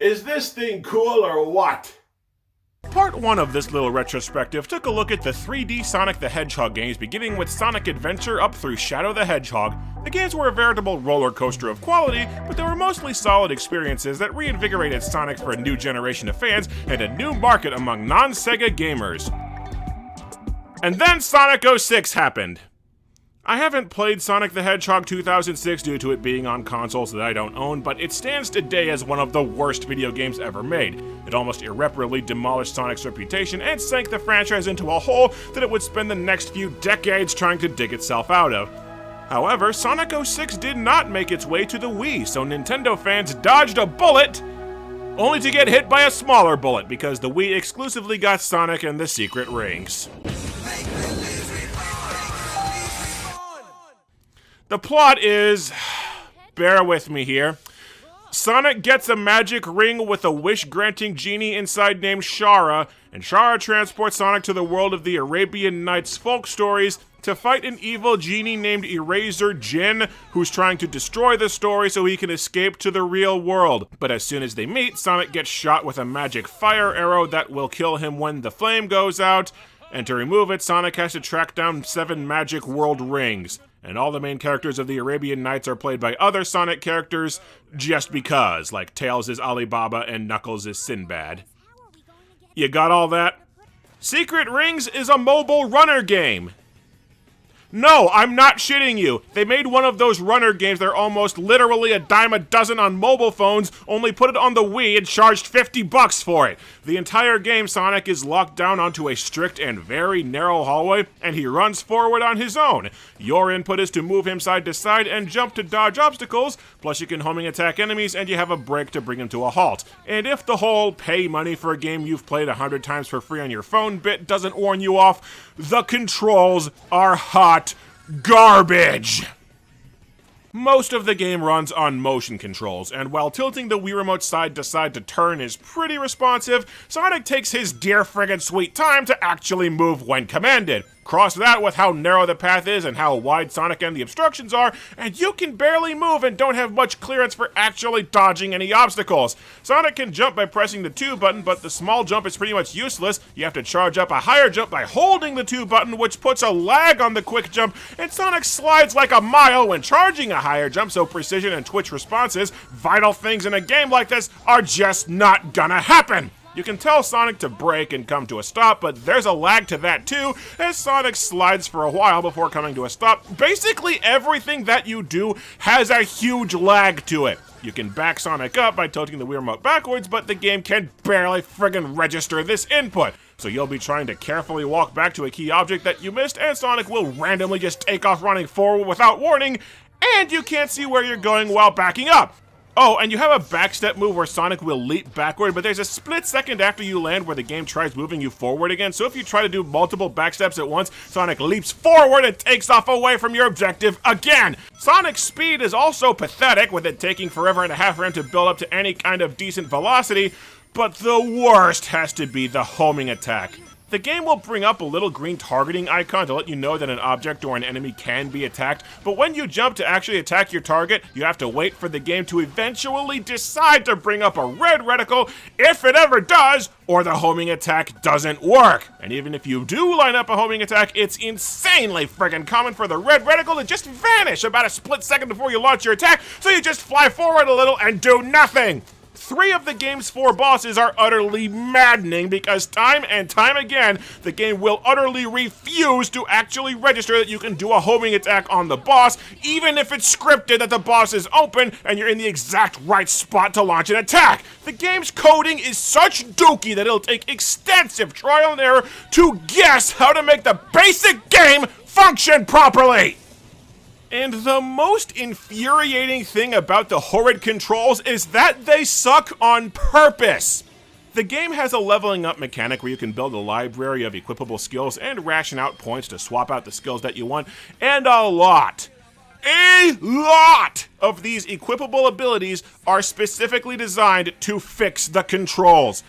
Is this thing cool or what? Part 1 of this little retrospective took a look at the 3D Sonic the Hedgehog games, beginning with Sonic Adventure up through Shadow the Hedgehog. The games were a veritable roller coaster of quality, but they were mostly solid experiences that reinvigorated Sonic for a new generation of fans and a new market among non-Sega gamers. And then Sonic 06 happened. I haven't played Sonic the Hedgehog 2006 due to it being on consoles that I don't own, but it stands today as one of the worst video games ever made. It almost irreparably demolished Sonic's reputation and sank the franchise into a hole that it would spend the next few decades trying to dig itself out of. However, Sonic 06 did not make its way to the Wii, so Nintendo fans dodged a bullet, only to get hit by a smaller bullet because the Wii exclusively got Sonic and the Secret Rings. The plot is, bear with me here, Sonic gets a magic ring with a wish-granting genie inside named Shara, and Shara transports Sonic to the world of the Arabian Nights folk stories to fight an evil genie named Eraser Jin, who's trying to destroy the story so he can escape to the real world. But as soon as they meet, Sonic gets shot with a magic fire arrow that will kill him when the flame goes out, and to remove it, Sonic has to track down 7 magic world rings. And all the main characters of the Arabian Nights are played by other Sonic characters just because, like Tails is Alibaba and Knuckles is Sinbad. You got all that? Secret Rings is a mobile runner game. No, I'm not shitting you. They made one of those runner games that are almost literally a dime a dozen on mobile phones, only put it on the Wii and charged $50 for it. The entire game, Sonic is locked down onto a strict and very narrow hallway, and he runs forward on his own. Your input is to move him side to side and jump to dodge obstacles, plus you can homing attack enemies and you have a break to bring him to a halt. And if the whole pay money for a game you've played 100 times for free on your phone bit doesn't warn you off, the controls are hot garbage! Most of the game runs on motion controls, and while tilting the Wii Remote side to side to turn is pretty responsive, Sonic takes his dear friggin' sweet time to actually move when commanded. Cross that with how narrow the path is and how wide Sonic and the obstructions are, and you can barely move and don't have much clearance for actually dodging any obstacles. Sonic can jump by pressing the 2 button, but the small jump is pretty much useless. You have to charge up a higher jump by holding the 2 button, which puts a lag on the quick jump, and Sonic slides like a mile when charging a higher jump, so precision and twitch responses, vital things in a game like this, are just not gonna happen. You can tell Sonic to brake and come to a stop, but there's a lag to that too, as Sonic slides for a while before coming to a stop. Basically everything that you do has a huge lag to it. You can back Sonic up by tilting the Wii Remote backwards, but the game can barely friggin' register this input. So you'll be trying to carefully walk back to a key object that you missed, and Sonic will randomly just take off running forward without warning, and you can't see where you're going while backing up. Oh, and you have a backstep move where Sonic will leap backward, but there's a split second after you land where the game tries moving you forward again, so if you try to do multiple backsteps at once, Sonic leaps forward and takes off away from your objective again! Sonic's speed is also pathetic, with it taking forever and a half for him to build up to any kind of decent velocity, but the worst has to be the homing attack. The game will bring up a little green targeting icon to let you know that an object or an enemy can be attacked, but when you jump to actually attack your target, you have to wait for the game to eventually decide to bring up a red reticle, if it ever does, or the homing attack doesn't work. And even if you do line up a homing attack, it's insanely friggin' common for the red reticle to just vanish about a split second before you launch your attack, so you just fly forward a little and do nothing. 3 of the game's 4 bosses are utterly maddening because time and time again, the game will utterly refuse to actually register that you can do a homing attack on the boss, even if it's scripted that the boss is open and you're in the exact right spot to launch an attack. The game's coding is such dookie that it'll take extensive trial and error to guess how to make the basic game function properly. And the most infuriating thing about the horrid controls is that they suck on purpose. The game has a leveling up mechanic where you can build a library of equipable skills and ration out points to swap out the skills that you want, and a lot of these equipable abilities are specifically designed to fix the controls.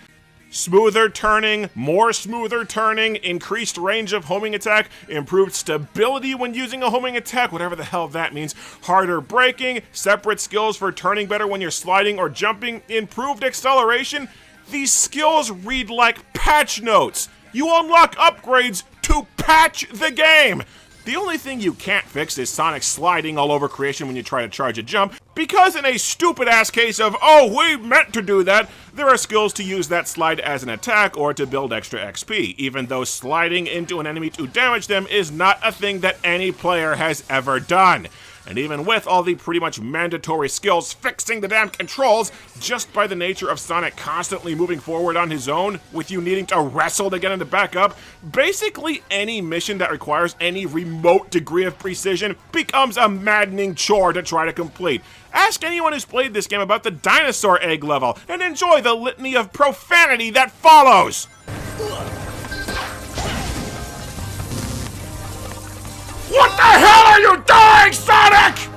Smoother turning, more smoother turning, increased range of homing attack, improved stability when using a homing attack, whatever the hell that means, harder braking, separate skills for turning better when you're sliding or jumping, improved acceleration. These skills read like patch notes. You unlock upgrades to patch the game. The only thing you can't fix is Sonic sliding all over creation when you try to charge a jump, because in a stupid-ass case of, oh, we meant to do that, there are skills to use that slide as an attack or to build extra XP, even though sliding into an enemy to damage them is not a thing that any player has ever done. And even with all the pretty much mandatory skills fixing the damn controls, just by the nature of Sonic constantly moving forward on his own, with you needing to wrestle to get him to back up, basically any mission that requires any remote degree of precision becomes a maddening chore to try to complete. Ask anyone who's played this game about the dinosaur egg level, and enjoy the litany of profanity that follows! What the hell are you doing, Sonic?!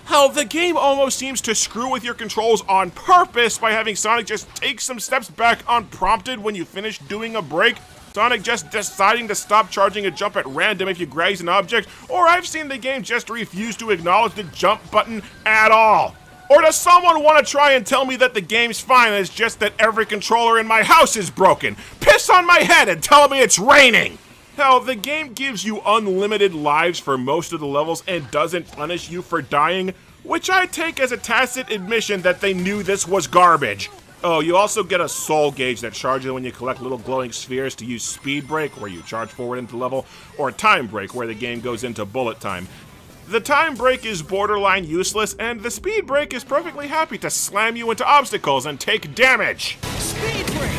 Hell, the game almost seems to screw with your controls on purpose by having Sonic just take some steps back unprompted when you finish doing a break. Sonic just deciding to stop charging a jump at random if you graze an object, or I've seen the game just refuse to acknowledge the jump button at all. Or does someone want to try and tell me that the game's fine and it's just that every controller in my house is broken? Piss on my head and tell me it's raining! Hell, the game gives you unlimited lives for most of the levels and doesn't punish you for dying, which I take as a tacit admission that they knew this was garbage. Oh, you also get a soul gauge that charges when you collect little glowing spheres to use speed break, where you charge forward into the level, or time break, where the game goes into bullet time. The time break is borderline useless, and the speed break is perfectly happy to slam you into obstacles and take damage. Speed break!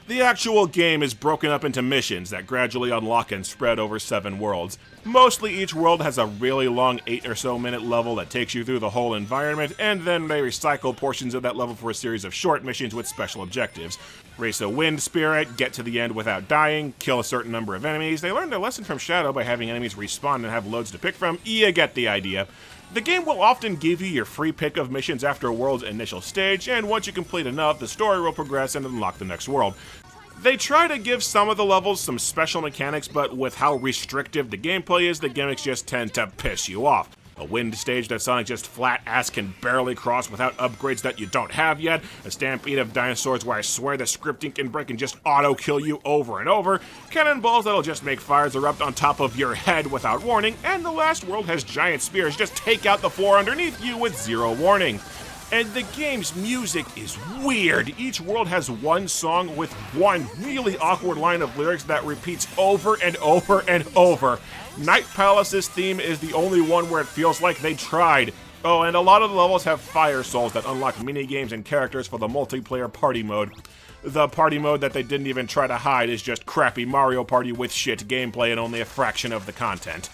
The actual game is broken up into missions that gradually unlock and spread over 7 worlds. Mostly each world has a really long 8 or so minute level that takes you through the whole environment, and then they recycle portions of that level for a series of short missions with special objectives. Race a wind spirit, get to the end without dying, kill a certain number of enemies. They learned their lesson from Shadow by having enemies respawn and have loads to pick from. You get the idea. The game will often give you your free pick of missions after a world's initial stage, and once you complete enough, the story will progress and unlock the next world. They try to give some of the levels some special mechanics, but with how restrictive the gameplay is, the gimmicks just tend to piss you off. A wind stage that Sonic just flat-ass can barely cross without upgrades that you don't have yet, a stampede of dinosaurs where I swear the scripting can break and just auto-kill you over and over, cannonballs that'll just make fires erupt on top of your head without warning, and the last world has giant spears just take out the floor underneath you with zero warning. And the game's music is weird. Each world has one song with one really awkward line of lyrics that repeats over and over and over. Night Palace's theme is the only one where it feels like they tried. Oh, and a lot of the levels have fire souls that unlock minigames and characters for the multiplayer party mode. The party mode that they didn't even try to hide is just crappy Mario Party with shit gameplay and only a fraction of the content.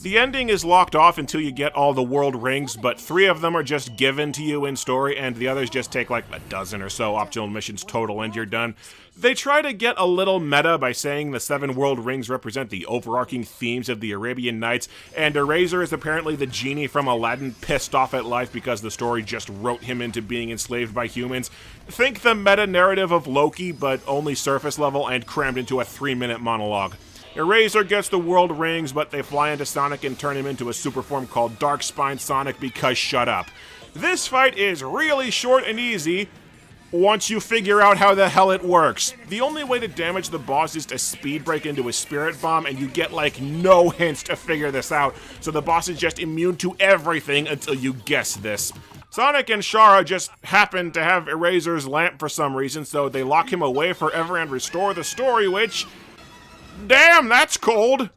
The ending is locked off until you get all the world rings, but 3 of them are just given to you in story, and the others just take like a dozen or so optional missions total and you're done. They try to get a little meta by saying the 7 world rings represent the overarching themes of the Arabian Nights, and Eraser is apparently the genie from Aladdin pissed off at life because the story just wrote him into being enslaved by humans. Think the meta-narrative of Loki, but only surface level and crammed into a 3-minute monologue. Eraser gets the world rings, but they fly into Sonic and turn him into a super form called Dark Spine Sonic because shut up. This fight is really short and easy once you figure out how the hell it works. The only way to damage the boss is to speed break into a spirit bomb, and you get like no hints to figure this out, so the boss is just immune to everything until you guess this. Sonic and Shara just happen to have Eraser's lamp for some reason, so they lock him away forever and restore the story, which... damn, that's cold!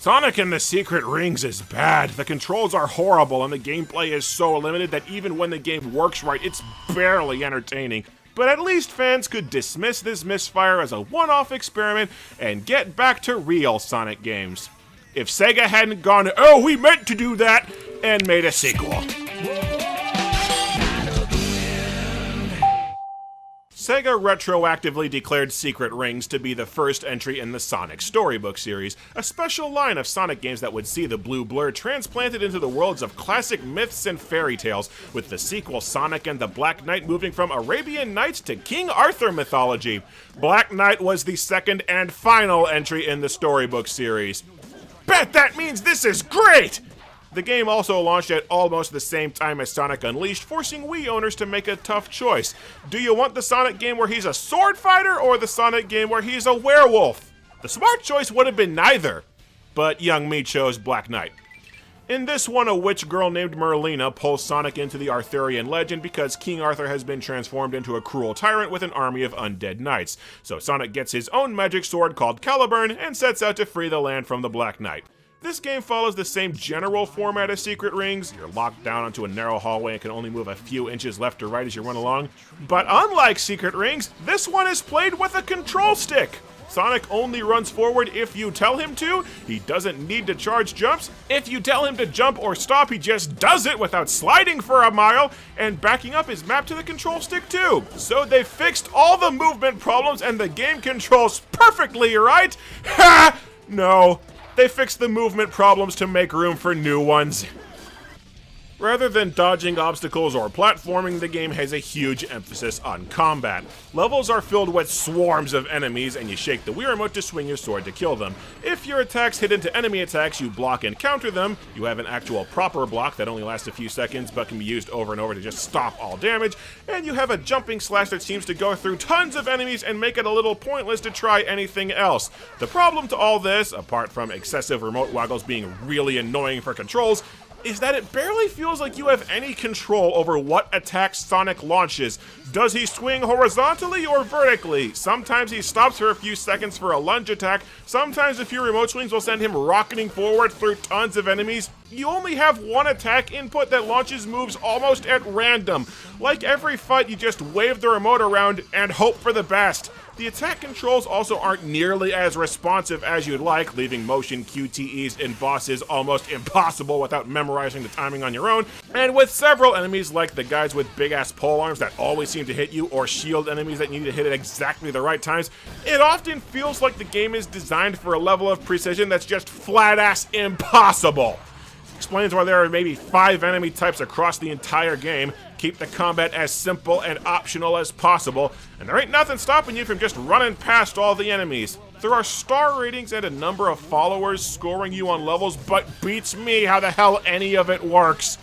Sonic and the Secret Rings is bad. The controls are horrible and the gameplay is so limited that even when the game works right, it's barely entertaining. But at least fans could dismiss this misfire as a one-off experiment and get back to real Sonic games. If Sega hadn't gone, oh, we meant to do that, and made a sequel. Sega retroactively declared Secret Rings to be the first entry in the Sonic Storybook series, a special line of Sonic games that would see the blue blur transplanted into the worlds of classic myths and fairy tales, with the sequel Sonic and the Black Knight moving from Arabian Nights to King Arthur mythology. Black Knight was the second and final entry in the Storybook series. Bet that means this is great! The game also launched at almost the same time as Sonic Unleashed, forcing Wii owners to make a tough choice. Do you want the Sonic game where he's a sword fighter, or the Sonic game where he's a werewolf? The smart choice would have been neither, but young me chose Black Knight. In this one, a witch girl named Merlina pulls Sonic into the Arthurian legend because King Arthur has been transformed into a cruel tyrant with an army of undead knights. So Sonic gets his own magic sword called Caliburn and sets out to free the land from the Black Knight. This game follows the same general format as Secret Rings. You're locked down onto a narrow hallway and can only move a few inches left or right as you run along. But unlike Secret Rings, this one is played with a control stick. Sonic only runs forward if you tell him to. He doesn't need to charge jumps. If you tell him to jump or stop, he just does it without sliding for a mile, and backing up is mapped to the control stick too. So they fixed all the movement problems and the game controls perfectly, right? Ha! No. They fixed the movement problems to make room for new ones. Rather than dodging obstacles or platforming, the game has a huge emphasis on combat. Levels are filled with swarms of enemies, and you shake the Wii remote to swing your sword to kill them. If your attacks hit into enemy attacks, you block and counter them. You have an actual proper block that only lasts a few seconds but can be used over and over to just stop all damage. And you have a jumping slash that seems to go through tons of enemies and make it a little pointless to try anything else. The problem to all this, apart from excessive remote waggles being really annoying for controls, is that it barely feels like you have any control over what attacks Sonic launches. Does he swing horizontally or vertically? Sometimes he stops for a few seconds for a lunge attack. Sometimes a few remote swings will send him rocketing forward through tons of enemies. You only have one attack input that launches moves almost at random. Like every fight, you just wave the remote around and hope for the best. The attack controls also aren't nearly as responsive as you'd like, leaving motion QTEs in bosses almost impossible without memorizing the timing on your own. And with several enemies like the guys with big-ass polearms that always seem to hit you, or shield enemies that need to hit at exactly the right times, it often feels like the game is designed for a level of precision that's just flat-ass impossible. Explains why there are maybe 5 enemy types across the entire game. Keep the combat as simple and optional as possible, and there ain't nothing stopping you from just running past all the enemies. There are star ratings and a number of followers scoring you on levels, but beats me how the hell any of it works.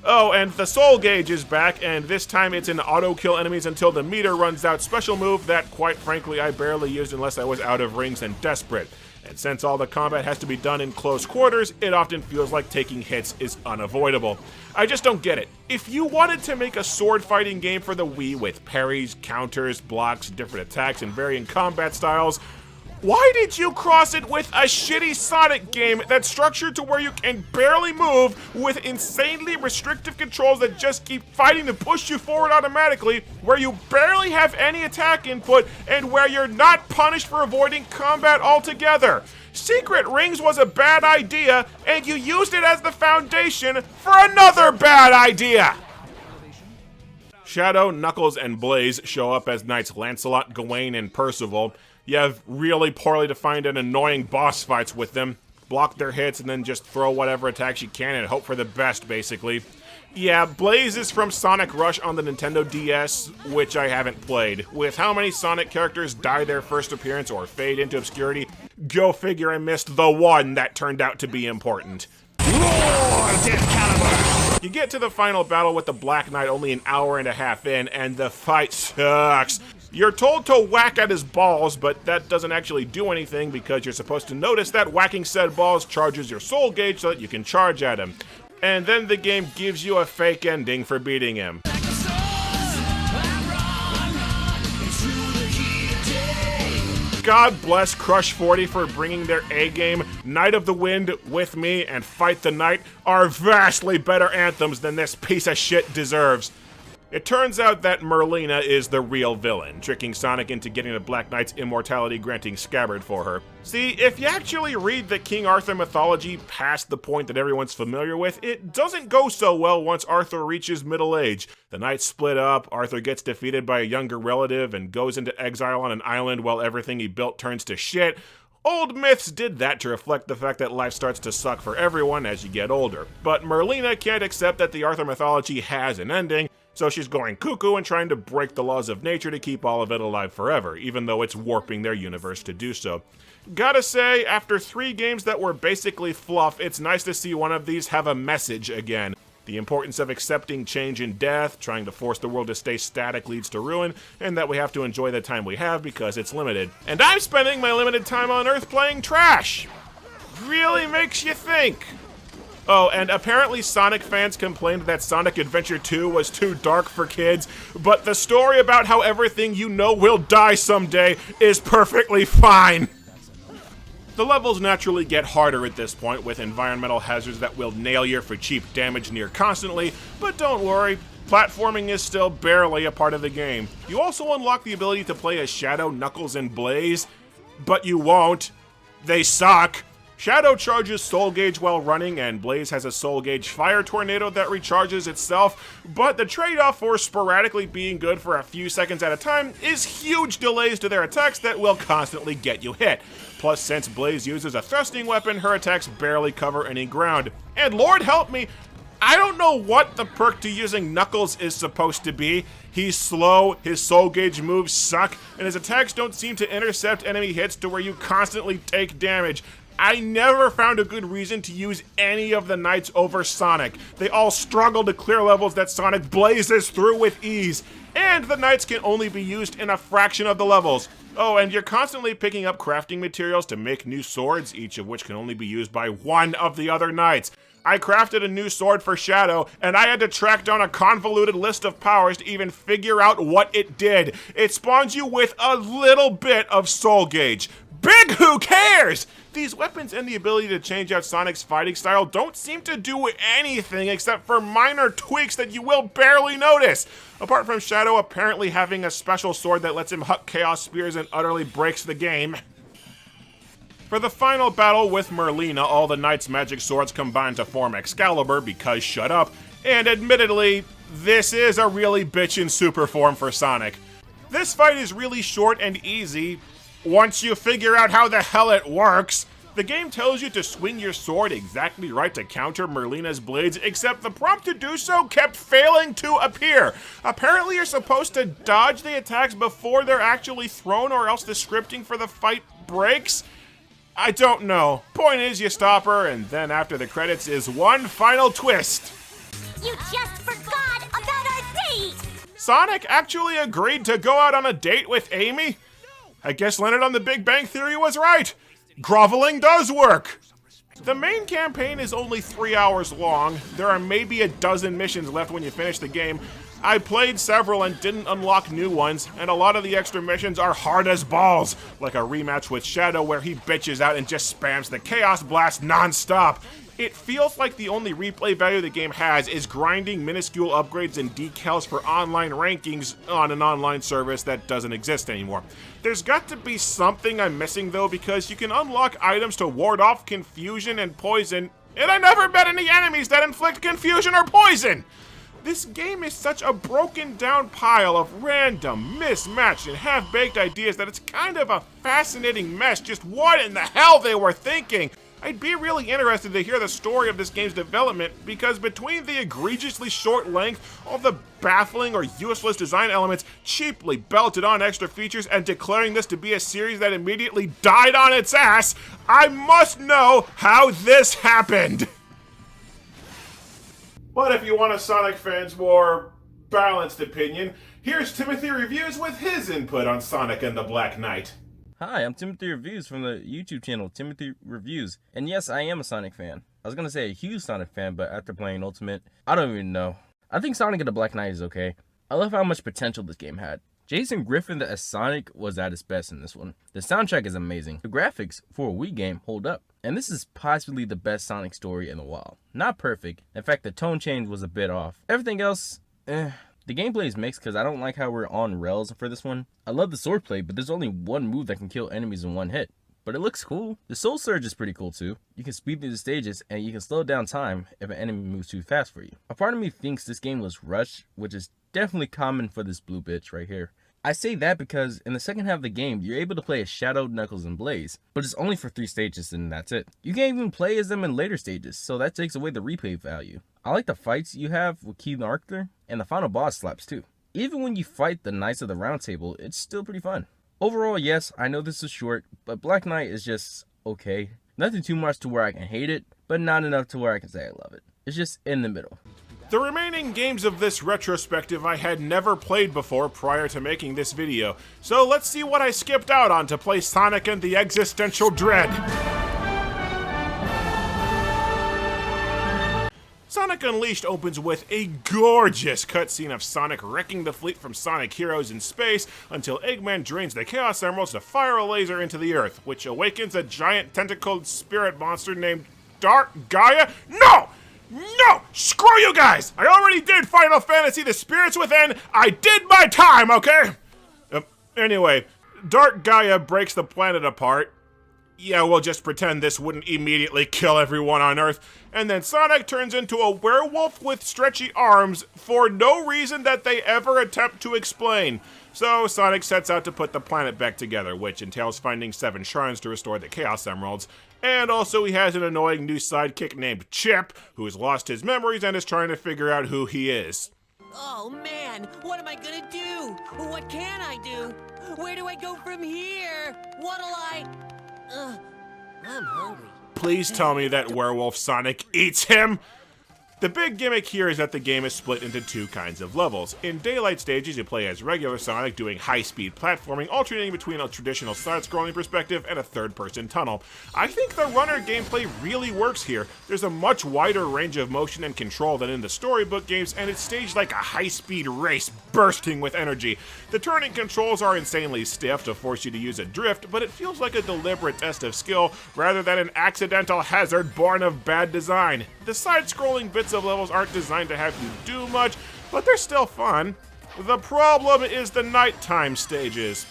Oh, and the soul gauge is back, and this time it's an auto-kill enemies until the meter runs out special move that, quite frankly, I barely used unless I was out of rings and desperate. And since all the combat has to be done in close quarters, it often feels like taking hits is unavoidable. I just don't get it. If you wanted to make a sword fighting game for the Wii with parries, counters, blocks, different attacks, and varying combat styles, why did you cross it with a shitty Sonic game that's structured to where you can barely move with insanely restrictive controls that just keep fighting to push you forward automatically, where you barely have any attack input, and where you're not punished for avoiding combat altogether? Secret Rings was a bad idea, and you used it as the foundation for another bad idea! Shadow, Knuckles, and Blaze show up as Knights Lancelot, Gawain, and Percival. You have really poorly defined and annoying boss fights with them. Block their hits and then just throw whatever attacks you can and hope for the best, basically. Yeah, Blaze is from Sonic Rush on the Nintendo DS, which I haven't played. With how many Sonic characters die their first appearance or fade into obscurity, go figure I missed the one that turned out to be important. Roar, Death Caliber! You get to the final battle with the Black Knight only an hour and a half in, and the fight sucks. You're told to whack at his balls, but that doesn't actually do anything because you're supposed to notice that whacking said balls charges your soul gauge so that you can charge at him. And then the game gives you a fake ending for beating him. God bless Crush 40 for bringing their A-game. Night of the Wind, With Me, and Fight the Night are vastly better anthems than this piece of shit deserves. It turns out that Merlina is the real villain, tricking Sonic into getting the Black Knight's immortality-granting scabbard for her. See, if you actually read the King Arthur mythology past the point that everyone's familiar with, it doesn't go so well once Arthur reaches middle age. The knights split up, Arthur gets defeated by a younger relative, and goes into exile on an island while everything he built turns to shit. Old myths did that to reflect the fact that life starts to suck for everyone as you get older. But Merlina can't accept that the Arthur mythology has an ending, so she's going cuckoo and trying to break the laws of nature to keep all of it alive forever, even though it's warping their universe to do so. Gotta say, after 3 games that were basically fluff, it's nice to see one of these have a message again. The importance of accepting change and death, trying to force the world to stay static leads to ruin, and that we have to enjoy the time we have because it's limited. And I'm spending my limited time on Earth playing trash! Really makes you think. Oh, and apparently Sonic fans complained that Sonic Adventure 2 was too dark for kids, but the story about how everything you know will die someday is perfectly fine. The levels naturally get harder at this point, with environmental hazards that will nail you for cheap damage near constantly, but don't worry, platforming is still barely a part of the game. You also unlock the ability to play as Shadow, Knuckles, and Blaze, but you won't. They suck. Shadow charges Soul Gauge while running, and Blaze has a Soul Gauge Fire Tornado that recharges itself, but the trade-off for sporadically being good for a few seconds at a time is huge delays to their attacks that will constantly get you hit. Plus, since Blaze uses a thrusting weapon, her attacks barely cover any ground. And Lord help me, I don't know what the perk to using Knuckles is supposed to be. He's slow, his Soul Gauge moves suck, and his attacks don't seem to intercept enemy hits to where you constantly take damage. I never found a good reason to use any of the knights over Sonic. They all struggle to clear levels that Sonic blazes through with ease, and the knights can only be used in a fraction of the levels. Oh, and you're constantly picking up crafting materials to make new swords, each of which can only be used by one of the other knights. I crafted a new sword for Shadow, and I had to track down a convoluted list of powers to even figure out what it did. It spawns you with a little bit of Soul Gauge. Big who cares? These weapons and the ability to change out Sonic's fighting style don't seem to do anything except for minor tweaks that you will barely notice. Apart from Shadow apparently having a special sword that lets him huck Chaos Spears and utterly breaks the game. For the final battle with Merlina, all the Knights' magic swords combine to form Excalibur because shut up, and admittedly, this is a really bitchin' super form for Sonic. This fight is really short and easy, once you figure out how the hell it works. The game tells you to swing your sword exactly right to counter Merlina's blades, except the prompt to do so kept failing to appear. Apparently you're supposed to dodge the attacks before they're actually thrown, or else the scripting for the fight breaks? I don't know. Point is, you stop her, and then after the credits is one final twist. You just forgot about our date! Sonic actually agreed to go out on a date with Amy? I guess Leonard on The Big Bang Theory was right. Groveling does work. The main campaign is only 3 hours long. There are maybe a dozen missions left when you finish the game. I played several and didn't unlock new ones, and a lot of the extra missions are hard as balls, like a rematch with Shadow where he bitches out and just spams the Chaos Blast non-stop. It feels like the only replay value the game has is grinding minuscule upgrades and decals for online rankings on an online service that doesn't exist anymore. There's got to be something I'm missing though, because you can unlock items to ward off confusion and poison, and I never met any enemies that inflict confusion or poison! This game is such a broken down pile of random, mismatched, and half-baked ideas that it's kind of a fascinating mess just what in the hell they were thinking. I'd be really interested to hear the story of this game's development, because between the egregiously short length, all the baffling or useless design elements, cheaply belted on extra features, and declaring this to be a series that immediately died on its ass, I must know how this happened! But if you want a Sonic fan's more balanced opinion, here's Timothy Reviews with his input on Sonic and the Black Knight. Hi, I'm Timothy Reviews from the YouTube channel Timothy Reviews, and yes, I am a Sonic fan. I was gonna say a huge Sonic fan, but after playing Ultimate, I don't even know. I think Sonic and the Black Knight is okay. I love how much potential this game had. Jason Griffin as Sonic was at his best in this one. The soundtrack is amazing. The graphics for a Wii game hold up. And this is possibly the best Sonic story in a while. Not perfect. In fact, the tone change was a bit off. Everything else, The gameplay is mixed because I don't like how we're on rails for this one. I love the swordplay, but there's only one move that can kill enemies in one hit. But it looks cool. The soul surge is pretty cool too. You can speed through the stages and you can slow down time if an enemy moves too fast for you. A part of me thinks this game was rushed, which is definitely common for this blue bitch right here. I say that because in the second half of the game, you're able to play as Shadow, Knuckles, and Blaze, but it's only for 3 stages and that's it. You can't even play as them in later stages, so that takes away the replay value. I like the fights you have with Key and Arthur, and the final boss slaps too. Even when you fight the Knights of the Round Table, it's still pretty fun. Overall, yes, I know this is short, but Black Knight is just okay. Nothing too much to where I can hate it, but not enough to where I can say I love it. It's just in the middle. The remaining games of this retrospective I had never played before prior to making this video, so let's see what I skipped out on to play Sonic and the Existential Dread. Sonic Unleashed opens with a gorgeous cutscene of Sonic wrecking the fleet from Sonic heroes in space until Eggman drains the Chaos Emeralds to fire a laser into the Earth, which awakens a giant tentacled spirit monster named Dark Gaia. No! No! Screw you guys! I already did Final Fantasy The Spirits Within! I did my time, okay? Anyway, Dark Gaia breaks the planet apart. Yeah, we'll just pretend this wouldn't immediately kill everyone on Earth. And then Sonic turns into a werewolf with stretchy arms for no reason that they ever attempt to explain. So Sonic sets out to put the planet back together, which entails finding 7 shrines to restore the Chaos Emeralds. And also he has an annoying new sidekick named Chip, who's lost his memories and is trying to figure out who he is. Oh man, what am I gonna do? What can I do? Where do I go from here? What'll I... I'm hungry. Please tell me that werewolf Sonic eats him! The big gimmick here is that the game is split into 2 kinds of levels. In daylight stages, you play as regular Sonic doing high-speed platforming, alternating between a traditional side-scrolling perspective and a third-person tunnel. I think the runner gameplay really works here. There's a much wider range of motion and control than in the storybook games, and it's staged like a high-speed race, bursting with energy. The turning controls are insanely stiff to force you to use a drift, but it feels like a deliberate test of skill rather than an accidental hazard born of bad design. The side-scrolling bits of levels aren't designed to have you do much, but they're still fun. The problem is the nighttime stages.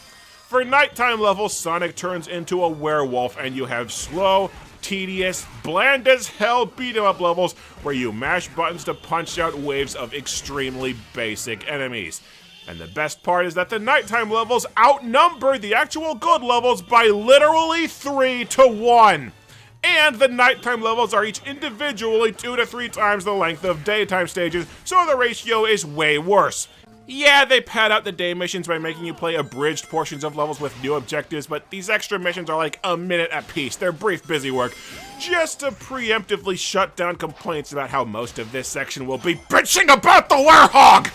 For nighttime levels, Sonic turns into a werewolf and you have slow, tedious, bland as hell beat-em-up levels where you mash buttons to punch out waves of extremely basic enemies. And the best part is that the nighttime levels outnumber the actual good levels by literally 3 to 1. And the nighttime levels are each individually 2 to 3 times the length of daytime stages, so the ratio is way worse. Yeah, they pad out the day missions by making you play abridged portions of levels with new objectives, but these extra missions are like a minute apiece. They're brief busy work, just to preemptively shut down complaints about how most of this section will be bitching about the werehog!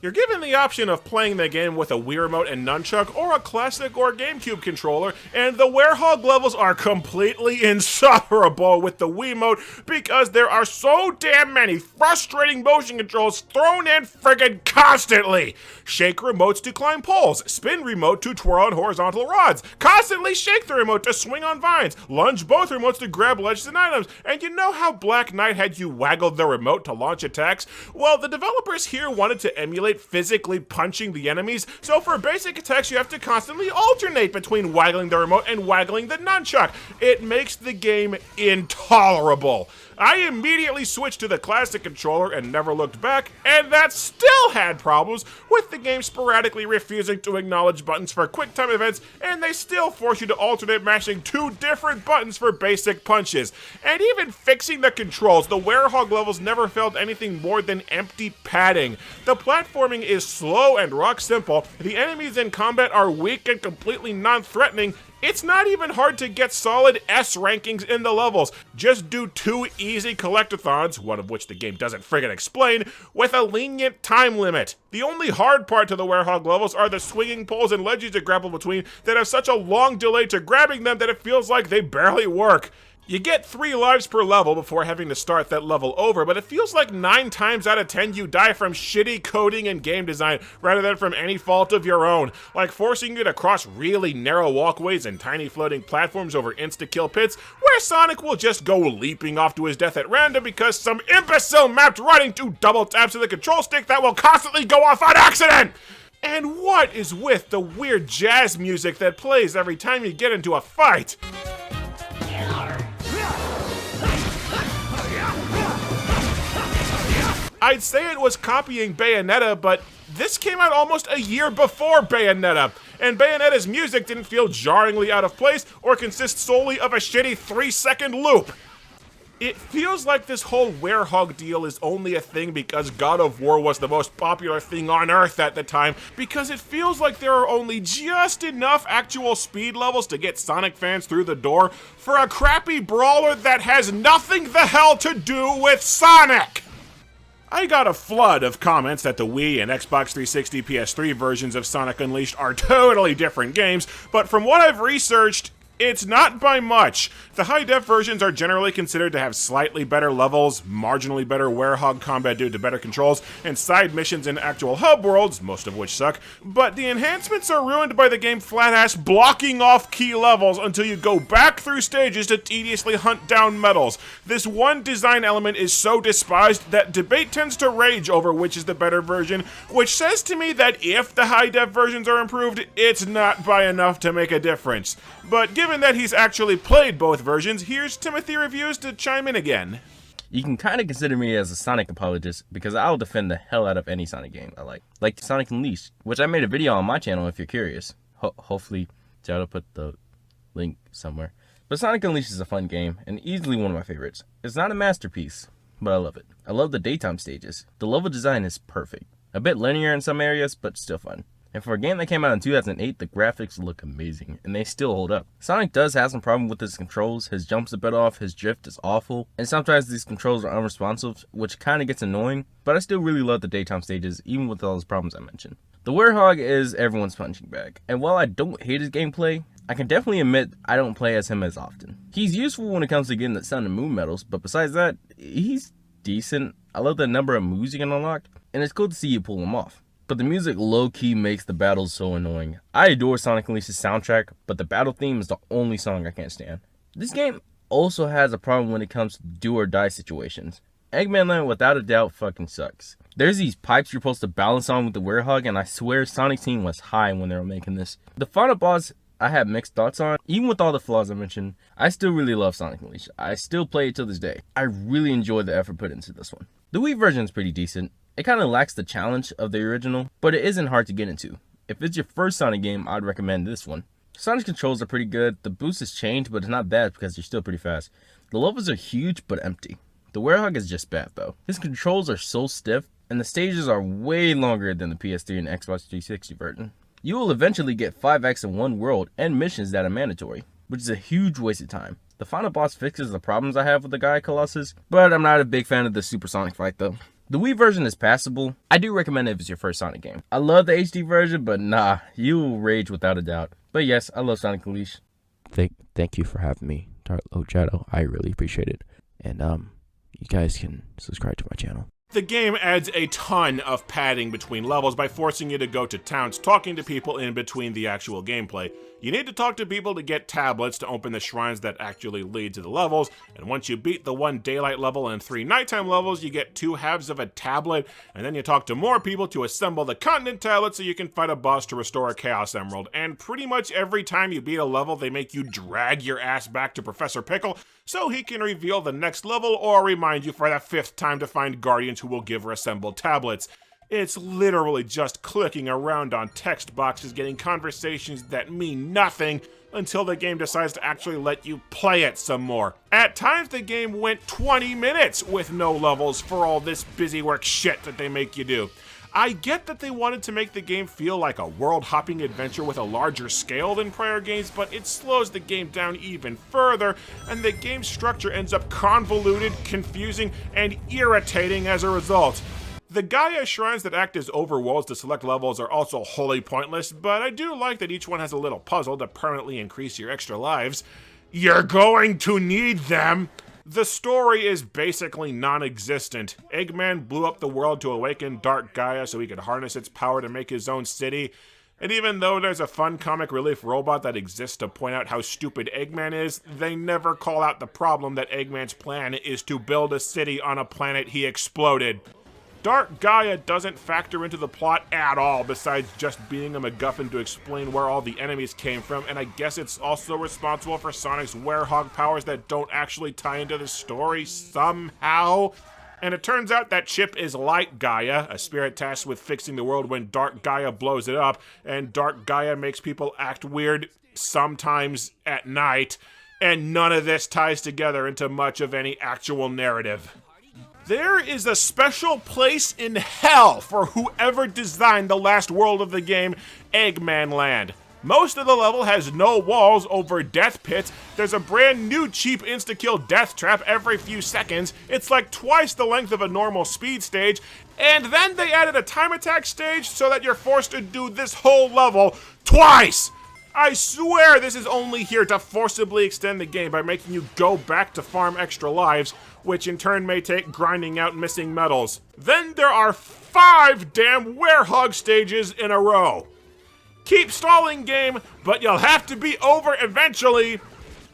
You're given the option of playing the game with a Wii Remote and Nunchuck or a classic or GameCube controller, and the werehog levels are completely insufferable with the Wiimote because there are so damn many frustrating motion controls thrown in friggin' constantly. Shake remotes to climb poles, spin remote to twirl on horizontal rods, constantly shake the remote to swing on vines, lunge both remotes to grab ledges and items, and you know how Black Knight had you waggle the remote to launch attacks? Well, the developers here wanted to emulate physically punching the enemies, so for basic attacks you have to constantly alternate between waggling the remote and waggling the nunchuck. It makes the game intolerable. I immediately switched to the classic controller and never looked back, and that still had problems, with the game sporadically refusing to acknowledge buttons for quick time events, and they still force you to alternate mashing 2 different buttons for basic punches. And even fixing the controls, the werehog levels never felt anything more than empty padding. The platforming is slow and rock simple, the enemies in combat are weak and completely non-threatening. It's not even hard to get solid S rankings in the levels. Just do 2 easy collectathons, one of which the game doesn't friggin' explain, with a lenient time limit. The only hard part to the werehog levels are the swinging poles and ledges to grapple between that have such a long delay to grabbing them that it feels like they barely work. You get 3 lives per level before having to start that level over, but it feels like 9 times out of 10 you die from shitty coding and game design rather than from any fault of your own, like forcing you to cross really narrow walkways and tiny floating platforms over insta-kill pits, where Sonic will just go leaping off to his death at random because some imbecile mapped right into double taps of the control stick that will constantly go off on accident! And what is with the weird jazz music that plays every time you get into a fight? I'd say it was copying Bayonetta, but this came out almost a year before Bayonetta, and Bayonetta's music didn't feel jarringly out of place or consist solely of a shitty 3-second loop. It feels like this whole werehog deal is only a thing because God of War was the most popular thing on Earth at the time, because it feels like there are only just enough actual speed levels to get Sonic fans through the door for a crappy brawler that has nothing the hell to do with Sonic! I got a flood of comments that the Wii and Xbox 360 PS3 versions of Sonic Unleashed are totally different games, but from what I've researched, it's not by much. The high-def versions are generally considered to have slightly better levels, marginally better werehog combat due to better controls, and side missions in actual hub worlds, most of which suck, but the enhancements are ruined by the game flat-ass blocking off key levels until you go back through stages to tediously hunt down medals. This one design element is so despised that debate tends to rage over which is the better version, which says to me that if the high-def versions are improved, it's not by enough to make a difference. But given that he's actually played both versions, here's Timothy Reviews to chime in again. You can kind of consider me as a Sonic apologist because I'll defend the hell out of any Sonic game I like Sonic Unleashed, which I made a video on my channel if you're curious. Hopefully, Jado put the link somewhere. But Sonic Unleashed is a fun game and easily one of my favorites. It's not a masterpiece, but I love it. I love the daytime stages. The level design is perfect. A bit linear in some areas, but still fun. And for a game that came out in 2008, the graphics look amazing, and they still hold up. Sonic does have some problem with his controls, his jump's a bit off, his drift is awful, and sometimes these controls are unresponsive, which kinda gets annoying, but I still really love the daytime stages, even with all those problems I mentioned. The werehog is everyone's punching bag, and while I don't hate his gameplay, I can definitely admit I don't play as him as often. He's useful when it comes to getting the Sun and Moon medals, but besides that, he's decent. I love the number of moves you can unlock, and it's cool to see you pull them off. But the music low-key makes the battles so annoying. I adore Sonic Unleashed's soundtrack, but the battle theme is the only song I can't stand. This game also has a problem when it comes to do-or-die situations. Eggman Land without a doubt fucking sucks. There's these pipes you're supposed to balance on with the werehog, and I swear Sonic's team was high when they were making this. The final boss I have mixed thoughts on. Even with all the flaws I mentioned, I still really love Sonic Unleashed. I still play it to this day. I really enjoy the effort put into this one. The Wii version is pretty decent. It kind of lacks the challenge of the original, but it isn't hard to get into. If it's your first Sonic game, I'd recommend this one. Sonic's controls are pretty good. The boost has changed, but it's not bad because you're still pretty fast. The levels are huge but empty. The werehog is just bad though. His controls are so stiff, and the stages are way longer than the PS3 and Xbox 360 version. You will eventually get 5x in one world and missions that are mandatory, which is a huge waste of time. The final boss fixes the problems I have with the Gaia Colossus, but I'm not a big fan of the Super Sonic fight though. The Wii version is passable. I do recommend it if it's your first Sonic game. I love the HD version, but nah, you will rage without a doubt. But yes, I love Sonic Unleashed. Thank you for having me, Darlo Jado. I really appreciate it. And you guys can subscribe to my channel. The game adds a ton of padding between levels by forcing you to go to towns talking to people in between the actual gameplay. You need to talk to people to get tablets to open the shrines that actually lead to the levels, and once you beat the 1 daylight level and 3 nighttime levels, you get 2 halves of a tablet, and then you talk to more people to assemble the continent tablet so you can fight a boss to restore a Chaos Emerald. And pretty much every time you beat a level, they make you drag your ass back to Professor Pickle so he can reveal the next level or remind you for the 5th time to find Guardians who will give her assembled tablets. It's literally just clicking around on text boxes, getting conversations that mean nothing until the game decides to actually let you play it some more. At times, the game went 20 minutes with no levels for all this busy work shit that they make you do. I get that they wanted to make the game feel like a world-hopping adventure with a larger scale than prior games, but it slows the game down even further, and the game structure ends up convoluted, confusing, and irritating as a result. The Gaia shrines that act as overworlds to select levels are also wholly pointless, but I do like that each one has a little puzzle to permanently increase your extra lives. You're going to need them. The story is basically non-existent. Eggman blew up the world to awaken Dark Gaia so he could harness its power to make his own city. And even though there's a fun comic relief robot that exists to point out how stupid Eggman is, they never call out the problem that Eggman's plan is to build a city on a planet he exploded. Dark Gaia doesn't factor into the plot at all, besides just being a MacGuffin to explain where all the enemies came from, and I guess it's also responsible for Sonic's werehog powers that don't actually tie into the story somehow. And it turns out that Chip is Light Gaia, a spirit tasked with fixing the world when Dark Gaia blows it up, and Dark Gaia makes people act weird sometimes at night, and none of this ties together into much of any actual narrative. There is a special place in hell for whoever designed the last world of the game, Eggman Land. Most of the level has no walls over death pits. There's a brand new cheap insta-kill death trap every few seconds. It's like twice the length of a normal speed stage. And then they added a time attack stage so that you're forced to do this whole level twice! I swear this is only here to forcibly extend the game by making you go back to farm extra lives, which in turn may take grinding out missing medals. Then there are 5 damn werehog stages in a row. Keep stalling, game, but you'll have to be over eventually.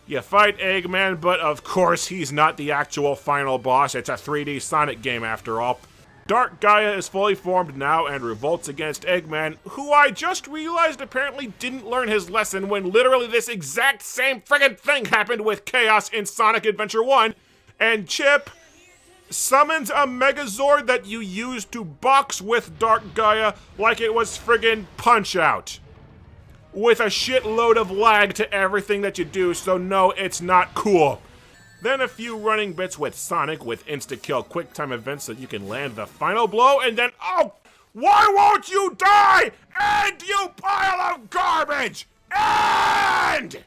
You fight Eggman, but of course he's not the actual final boss. It's a 3D Sonic game after all. Dark Gaia is fully formed now and revolts against Eggman, who I just realized apparently didn't learn his lesson when literally this exact same friggin' thing happened with Chaos in Sonic Adventure 1, and Chip summons a Megazord that you use to box with Dark Gaia like it was friggin' Punch-Out, with a shitload of lag to everything that you do, so no, it's not cool. Then a few running bits with Sonic with insta-kill quick-time events so you can land the final blow, and then, oh, why won't you die? And you pile of garbage! And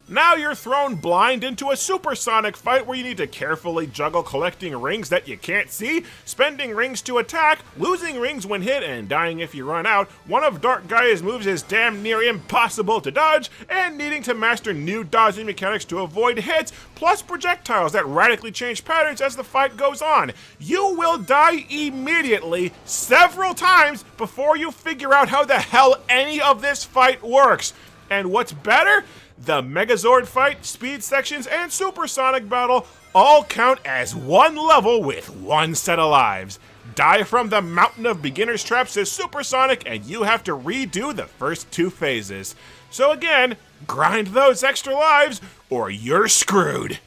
now you're thrown blind into a supersonic fight where you need to carefully juggle collecting rings that you can't see, spending rings to attack, losing rings when hit, and dying if you run out. One of Dark Gaia's moves is damn near impossible to dodge, and needing to master new dodging mechanics to avoid hits, plus projectiles that radically change patterns as the fight goes on. You will die immediately, several times, before you figure out how the hell any of this fight works. And what's better? The Megazord fight, speed sections, and supersonic battle all count as one level with one set of lives. Die from the mountain of beginner's traps is supersonic, and you have to redo the first 2 phases. So again, grind those extra lives, or you're screwed.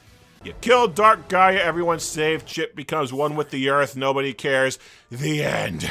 You kill Dark Gaia, everyone's saved, Chip becomes one with the earth, nobody cares. The end.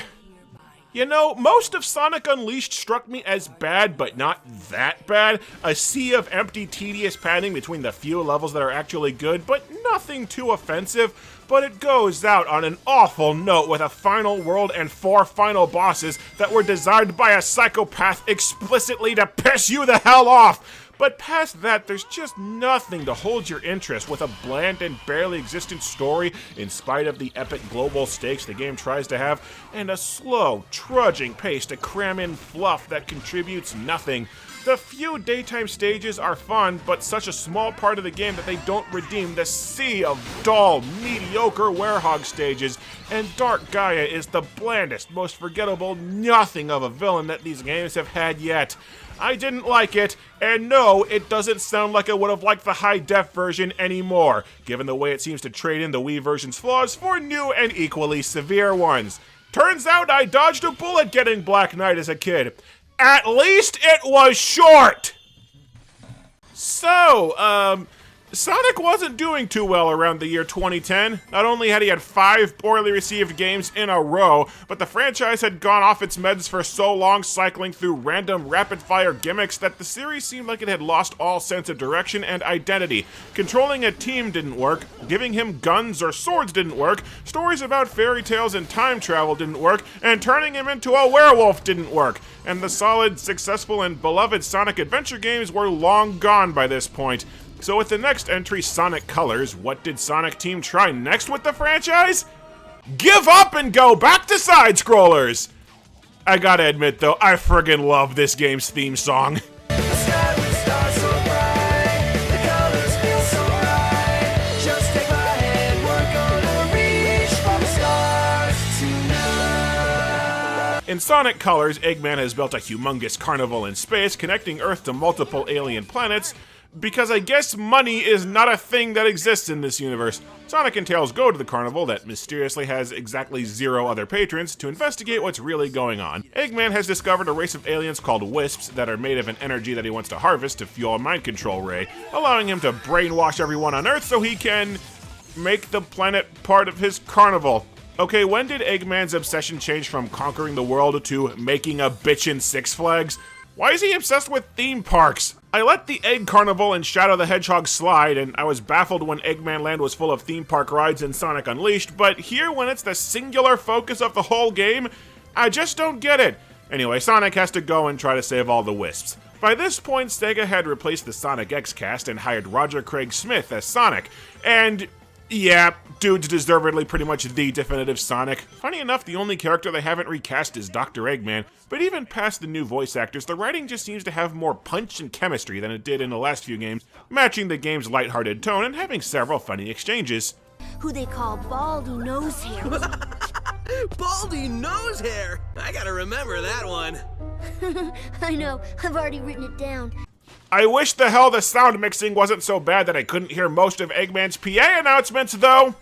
You know, most of Sonic Unleashed struck me as bad, but not that bad. A sea of empty, tedious padding between the few levels that are actually good, but nothing too offensive. But it goes out on an awful note with a final world and 4 final bosses that were designed by a psychopath explicitly to piss you the hell off. But past that, there's just nothing to hold your interest with a bland and barely existent story in spite of the epic global stakes the game tries to have, and a slow, trudging pace to cram in fluff that contributes nothing. The few daytime stages are fun, but such a small part of the game that they don't redeem the sea of dull, mediocre werehog stages, and Dark Gaia is the blandest, most forgettable nothing of a villain that these games have had yet. I didn't like it, and no, it doesn't sound like I would have liked the high-def version anymore, given the way it seems to trade in the Wii version's flaws for new and equally severe ones. Turns out I dodged a bullet getting Black Knight as a kid. At least it was short! So, Sonic wasn't doing too well around the year 2010. Not only had he had 5 poorly received games in a row, but the franchise had gone off its meds for so long cycling through random rapid-fire gimmicks that the series seemed like it had lost all sense of direction and identity. Controlling a team didn't work, giving him guns or swords didn't work, stories about fairy tales and time travel didn't work, and turning him into a werewolf didn't work. And the solid, successful, and beloved Sonic Adventure games were long gone by this point. So with the next entry, Sonic Colors, what did Sonic Team try next with the franchise? Give up and go back to side-scrollers! I gotta admit though, I friggin' love this game's theme song. The sky would start so bright, the colors In Sonic Colors, Eggman has built a humongous carnival in space, connecting Earth to multiple alien planets, because I guess money is not a thing that exists in this universe. Sonic and Tails go to the carnival that mysteriously has exactly 0 other patrons to investigate what's really going on. Eggman has discovered a race of aliens called Wisps that are made of an energy that he wants to harvest to fuel a mind control ray, allowing him to brainwash everyone on Earth so he can make the planet part of his carnival. Okay, when did Eggman's obsession change from conquering the world to making a bitchin' Six Flags? Why is he obsessed with theme parks? I let the Egg Carnival and Shadow the Hedgehog slide, and I was baffled when Eggman Land was full of theme park rides in Sonic Unleashed, but here when it's the singular focus of the whole game, I just don't get it. Anyway, Sonic has to go and try to save all the Wisps. By this point, Sega had replaced the Sonic X cast and hired Roger Craig Smith as Sonic, and yeah, dude's deservedly pretty much the definitive Sonic. Funny enough, the only character they haven't recast is Dr. Eggman, but even past the new voice actors, the writing just seems to have more punch and chemistry than it did in the last few games, matching the game's lighthearted tone and having several funny exchanges. Who they call Baldy Nosehair. Baldy nose hair! I gotta remember that one. I know, I've already written it down. I wish the hell the sound mixing wasn't so bad that I couldn't hear most of Eggman's PA announcements, though.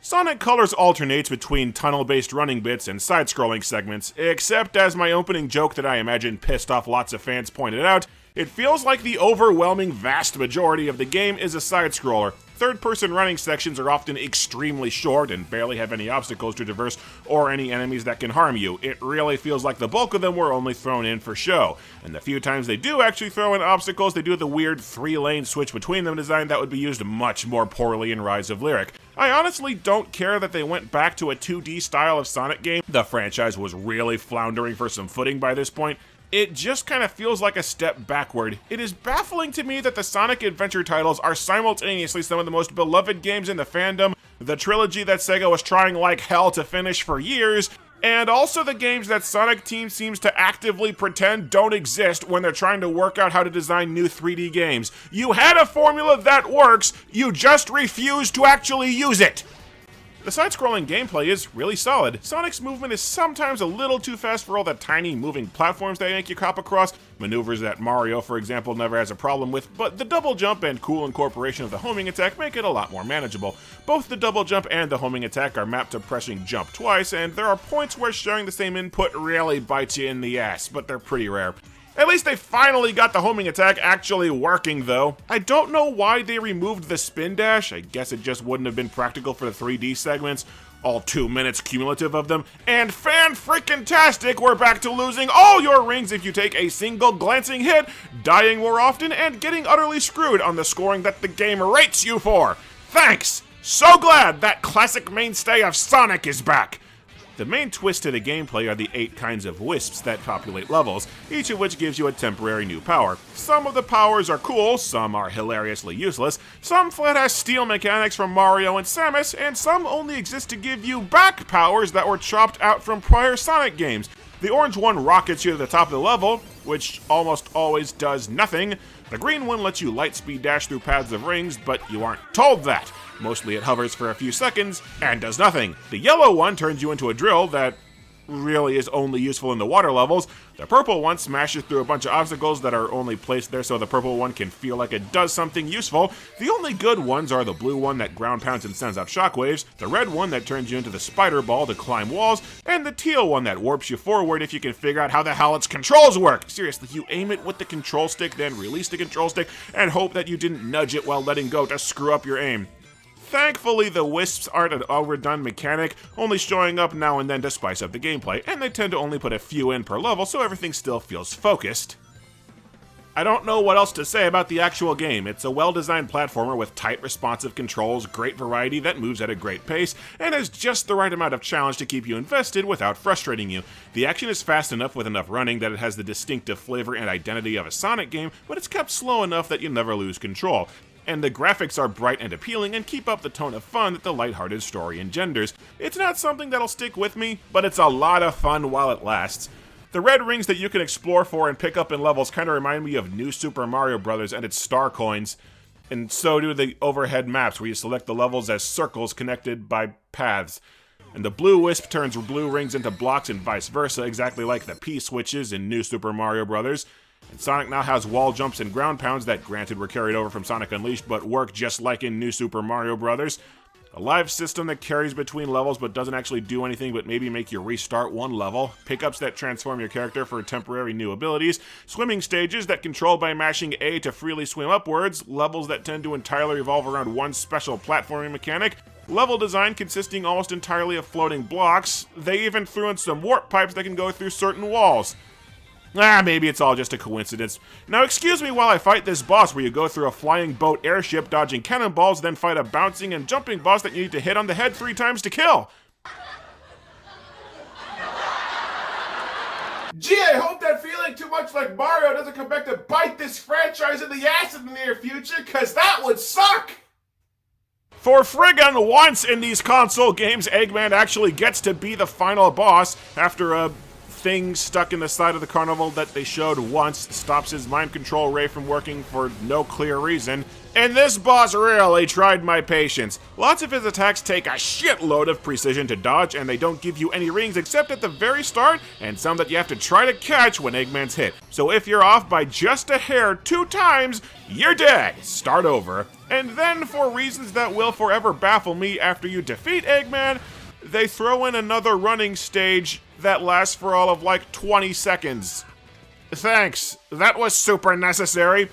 Sonic Colors alternates between tunnel-based running bits and side-scrolling segments, except as my opening joke that I imagine pissed off lots of fans pointed out, it feels like the overwhelming vast majority of the game is a side-scroller. Third-person running sections are often extremely short and barely have any obstacles to traverse or any enemies that can harm you. It really feels like the bulk of them were only thrown in for show. And the few times they do actually throw in obstacles, they do the weird 3-lane switch between them design that would be used much more poorly in Rise of Lyric. I honestly don't care that they went back to a 2D style of Sonic game. The franchise was really floundering for some footing by this point. It just kind of feels like a step backward. It is baffling to me that the Sonic Adventure titles are simultaneously some of the most beloved games in the fandom, the trilogy that Sega was trying like hell to finish for years, and also the games that Sonic Team seems to actively pretend don't exist when they're trying to work out how to design new 3D games. You had a formula that works, you just refuse to actually use it! The side-scrolling gameplay is really solid. Sonic's movement is sometimes a little too fast for all the tiny moving platforms they make you hop across, maneuvers that Mario, for example, never has a problem with, but the double jump and cool incorporation of the homing attack make it a lot more manageable. Both the double jump and the homing attack are mapped to pressing jump twice, and there are points where sharing the same input really bites you in the ass, but they're pretty rare. At least they finally got the homing attack actually working, though. I don't know why they removed the spin dash. I guess it just wouldn't have been practical for the 3D segments. All 2 minutes cumulative of them. And fan-freaking-tastic, we're back to losing all your rings if you take a single glancing hit, dying more often, and getting utterly screwed on the scoring that the game rates you for. Thanks! So glad that classic mainstay of Sonic is back! The main twist to the gameplay are the 8 kinds of wisps that populate levels, each of which gives you a temporary new power. Some of the powers are cool, some are hilariously useless, some flat has steal mechanics from Mario and Samus, and some only exist to give you back powers that were chopped out from prior Sonic games. The orange one rockets you to the top of the level, which almost always does nothing. The green one lets you light speed dash through paths of rings, but you aren't told that. Mostly it hovers for a few seconds and does nothing. The yellow one turns you into a drill that really is only useful in the water levels. The purple one smashes through a bunch of obstacles that are only placed there so the purple one can feel like it does something useful. The only good ones are the blue one that ground pounds and sends out shockwaves, the red one that turns you into the spider ball to climb walls, and the teal one that warps you forward if you can figure out how the hell its controls work. Seriously, you aim it with the control stick, then release the control stick, and hope that you didn't nudge it while letting go to screw up your aim. Thankfully, the wisps aren't an overdone mechanic, only showing up now and then to spice up the gameplay, and they tend to only put a few in per level, so everything still feels focused. I don't know what else to say about the actual game. It's a well-designed platformer with tight, responsive controls, great variety that moves at a great pace, and has just the right amount of challenge to keep you invested without frustrating you. The action is fast enough with enough running that it has the distinctive flavor and identity of a Sonic game, but it's kept slow enough that you never lose control. And the graphics are bright and appealing and keep up the tone of fun that the lighthearted story engenders. It's not something that'll stick with me, but it's a lot of fun while it lasts. The red rings that you can explore for and pick up in levels kind of remind me of New Super Mario Bros. And its star coins, and so do the overhead maps where you select the levels as circles connected by paths. and the blue wisp turns blue rings into blocks and vice versa, exactly like the P-switches in New Super Mario Bros. And Sonic now has wall jumps and ground pounds that granted were carried over from Sonic Unleashed, but work just like in New Super Mario Bros. A live system that carries between levels but doesn't actually do anything but maybe make you restart one level. Pickups that transform your character for temporary new abilities. Swimming stages that control by mashing A to freely swim upwards. Levels that tend to entirely revolve around one special platforming mechanic. Level design consisting almost entirely of floating blocks. They even threw in some warp pipes that can go through certain walls. Maybe it's all just a coincidence. Now excuse me while I fight this boss where you go through a flying boat airship dodging cannonballs, then fight a bouncing and jumping boss that you need to hit on the head 3 times to kill. Gee, I hope that feeling too much like Mario doesn't come back to bite this franchise in the ass in the near future, cause that would suck! For friggin' once in these console games, Eggman actually gets to be the final boss after a thing stuck in the side of the carnival that they showed once stops his mind control ray from working for no clear reason. And this boss really tried my patience. Lots of his attacks take a shitload of precision to dodge, and they don't give you any rings except at the very start, and some that you have to try to catch when Eggman's hit. So if you're off by just a hair 2 times, you're dead. Start over. And then, for reasons that will forever baffle me after you defeat Eggman, they throw in another running stage that lasts for all of like 20 seconds. Thanks, that was super necessary.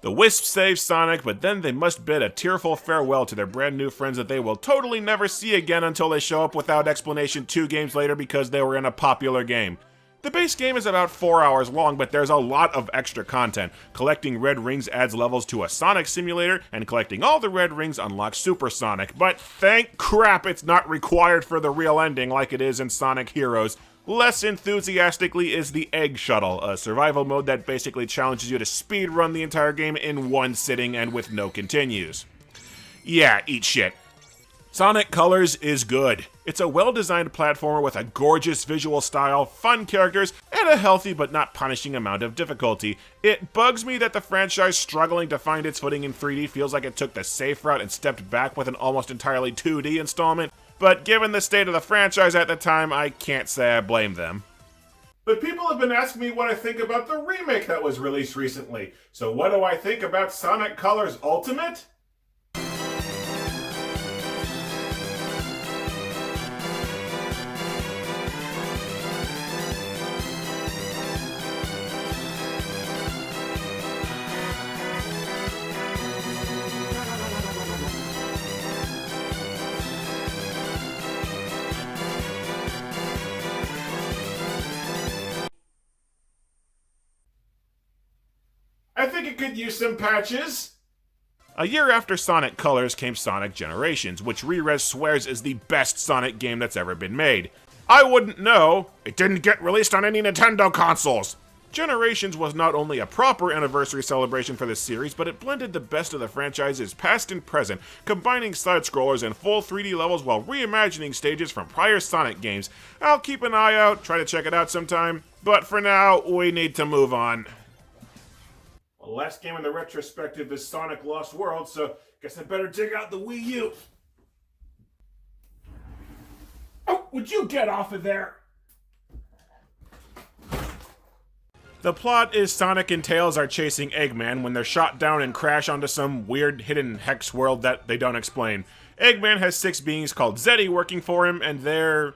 The Wisps save Sonic, but then they must bid a tearful farewell to their brand new friends that they will totally never see again until they show up without explanation 2 games later because they were in a popular game. The base game is about 4 hours long, but there's a lot of extra content. Collecting red rings adds levels to a Sonic simulator, and collecting all the red rings unlocks Super Sonic. But thank crap it's not required for the real ending like it is in Sonic Heroes. Less enthusiastically is the Egg Shuttle, a survival mode that basically challenges you to speedrun the entire game in one sitting and with no continues. Yeah, eat shit. Sonic Colors is good. It's a well-designed platformer with a gorgeous visual style, fun characters, and a healthy but not punishing amount of difficulty. It bugs me that the franchise struggling to find its footing in 3D feels like it took the safe route and stepped back with an almost entirely 2D installment, but given the state of the franchise at the time, I can't say I blame them. But people have been asking me what I think about the remake that was released recently. So what do I think about Sonic Colors Ultimate? I think it could use some patches. A year after Sonic Colors came Sonic Generations, which Re-Res swears is the best Sonic game that's ever been made. I wouldn't know. It didn't get released on any Nintendo consoles. Generations was not only a proper anniversary celebration for the series, but it blended the best of the franchise's past and present, combining side-scrollers and full 3D levels while reimagining stages from prior Sonic games. I'll keep an eye out, try to check it out sometime, but for now, we need to move on. The last game in the retrospective is Sonic Lost World, so guess I better dig out the Wii U. Oh, would you get off of there? The plot is Sonic and Tails are chasing Eggman when they're shot down and crash onto some weird hidden hex world that they don't explain. Eggman has 6 beings called Zeddy working for him, and they're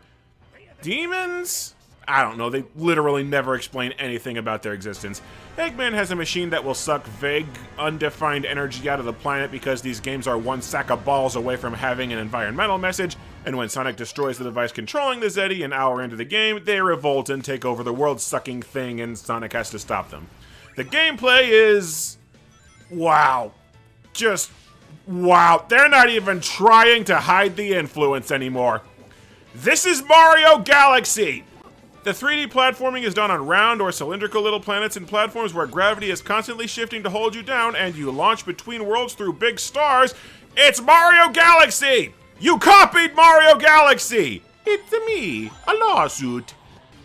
demons? I don't know, they literally never explain anything about their existence. Eggman has a machine that will suck vague, undefined energy out of the planet because these games are one sack of balls away from having an environmental message, and when Sonic destroys the device controlling the Zeddy an hour into the game, they revolt and take over the world-sucking thing, and Sonic has to stop them. The gameplay is... wow. Just... wow. They're not even trying to hide the influence anymore. This is Mario Galaxy! The 3D platforming is done on round or cylindrical little planets and platforms where gravity is constantly shifting to hold you down and you launch between worlds through big stars. It's Mario Galaxy! You copied Mario Galaxy! It's me, a lawsuit.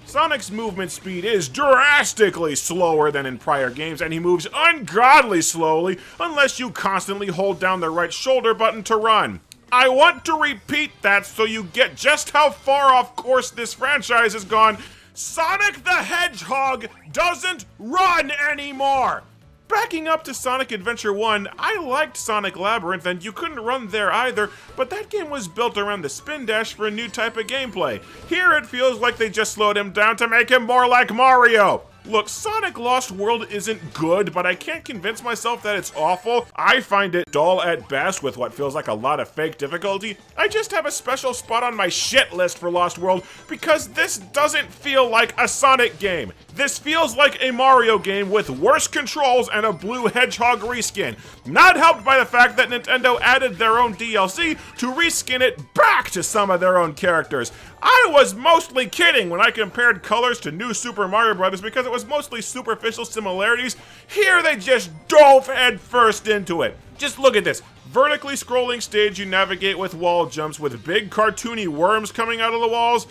Sonic's movement speed is drastically slower than in prior games, and he moves ungodly slowly unless you constantly hold down the right shoulder button to run. I want to repeat that so you get just how far off course this franchise has gone. Sonic the Hedgehog doesn't run anymore! Backing up to Sonic Adventure 1, I liked Sonic Labyrinth, and you couldn't run there either, but that game was built around the spin dash for a new type of gameplay. Here it feels like they just slowed him down to make him more like Mario. Look, Sonic Lost World isn't good, but I can't convince myself that it's awful. I find it dull at best with what feels like a lot of fake difficulty. I just have a special spot on my shit list for Lost World because this doesn't feel like a Sonic game. This feels like a Mario game with worse controls and a blue hedgehog reskin. Not helped by the fact that Nintendo added their own DLC to reskin it back to some of their own characters. I was mostly kidding when I compared colors to New Super Mario Bros. Because it was mostly superficial similarities. Here they just dove headfirst into it. Just look at this. Vertically scrolling stage you navigate with wall jumps with big cartoony worms coming out of the walls.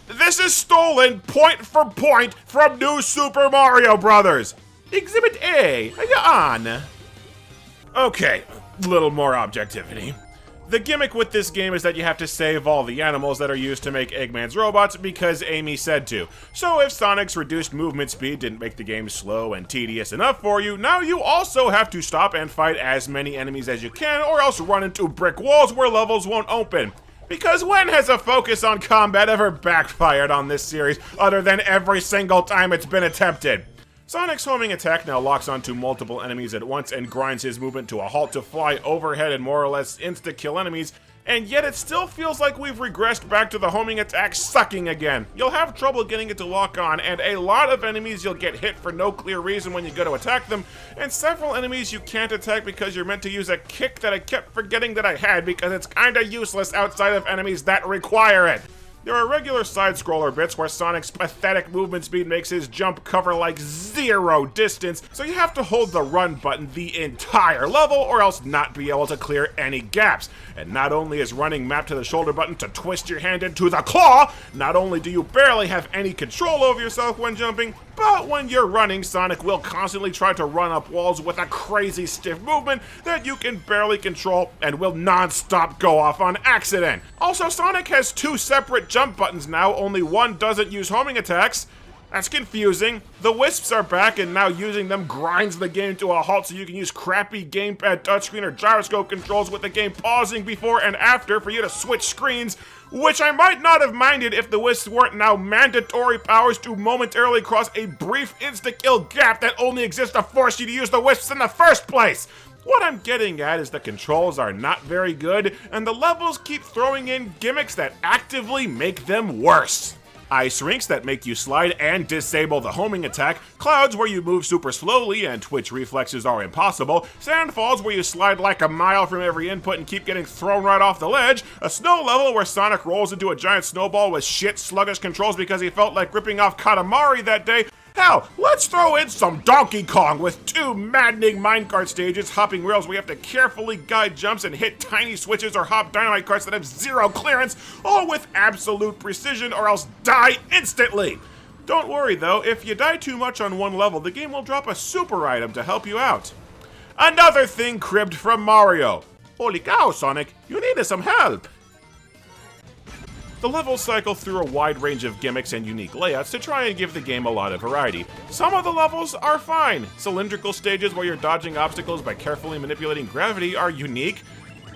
This is stolen point for point from New Super Mario Bros. Exhibit A, are you on? Okay, little more objectivity. The gimmick with this game is that you have to save all the animals that are used to make Eggman's robots because Amy said to. So if Sonic's reduced movement speed didn't make the game slow and tedious enough for you, now you also have to stop and fight as many enemies as you can or else run into brick walls where levels won't open. Because when has a focus on combat ever backfired on this series other than every single time it's been attempted? Sonic's homing attack now locks onto multiple enemies at once and grinds his movement to a halt to fly overhead and more or less insta-kill enemies, and yet it still feels like we've regressed back to the homing attack sucking again. You'll have trouble getting it to lock on, and a lot of enemies you'll get hit for no clear reason when you go to attack them, and several enemies you can't attack because you're meant to use a kick that I kept forgetting that I had because it's kinda useless outside of enemies that require it. There are regular side-scroller bits where Sonic's pathetic movement speed makes his jump cover like 0 distance, so you have to hold the run button the entire level or else not be able to clear any gaps. And not only is running mapped to the shoulder button to twist your hand into the claw, not only do you barely have any control over yourself when jumping, but when you're running, Sonic will constantly try to run up walls with a crazy stiff movement that you can barely control and will non-stop go off on accident. Also, Sonic has 2 separate jump buttons now, only one doesn't use homing attacks. That's confusing. The Wisps are back and now using them grinds the game to a halt so you can use crappy gamepad touchscreen or gyroscope controls with the game pausing before and after for you to switch screens, which I might not have minded if the Wisps weren't now mandatory powers to momentarily cross a brief insta-kill gap that only exists to force you to use the Wisps in the first place. What I'm getting at is the controls are not very good, and the levels keep throwing in gimmicks that actively make them worse. Ice rinks that make you slide and disable the homing attack, clouds where you move super slowly and twitch reflexes are impossible, sandfalls where you slide like a mile from every input and keep getting thrown right off the ledge, a snow level where Sonic rolls into a giant snowball with shit sluggish controls because he felt like ripping off Katamari that day. Hell, let's throw in some Donkey Kong with 2 maddening minecart stages, hopping rails where you have to carefully guide jumps and hit tiny switches or hop dynamite carts that have 0 clearance, all with absolute precision or else die instantly. Don't worry though, if you die too much on one level, the game will drop a super item to help you out. Another thing cribbed from Mario. Holy cow, Sonic, you needed some help. The levels cycle through a wide range of gimmicks and unique layouts to try and give the game a lot of variety. Some of the levels are fine. Cylindrical stages where you're dodging obstacles by carefully manipulating gravity are unique.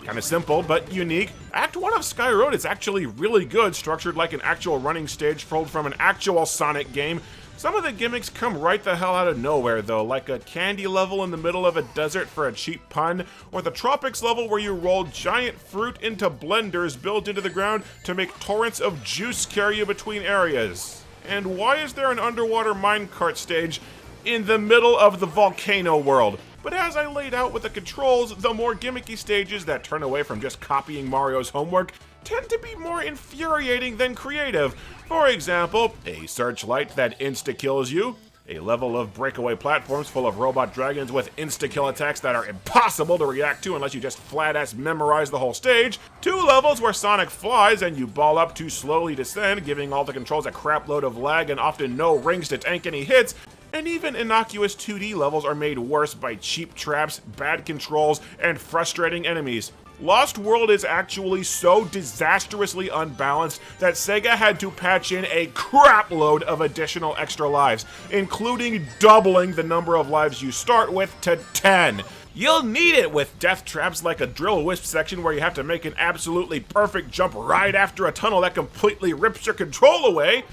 Kinda simple, but unique. Act 1 of Sky Road is actually really good, structured like an actual running stage pulled from an actual Sonic game. Some of the gimmicks come right the hell out of nowhere though, like a candy level in the middle of a desert for a cheap pun, or the tropics level where you roll giant fruit into blenders built into the ground to make torrents of juice carry you between areas. And why is there an underwater minecart stage in the middle of the volcano world? But as I laid out with the controls, the more gimmicky stages that turn away from just copying Mario's homework tend to be more infuriating than creative. For example, a searchlight that insta-kills you, a level of breakaway platforms full of robot dragons with insta-kill attacks that are impossible to react to unless you just flat-ass memorize the whole stage, 2 levels where Sonic flies and you ball up to slowly descend, giving all the controls a crap load of lag and often no rings to tank any hits, and even innocuous 2D levels are made worse by cheap traps, bad controls, and frustrating enemies. Lost World is actually so disastrously unbalanced that Sega had to patch in a crap load of additional extra lives, including doubling the number of lives you start with to 10. You'll need it with death traps like a drill wisp section where you have to make an absolutely perfect jump right after a tunnel that completely rips your control away.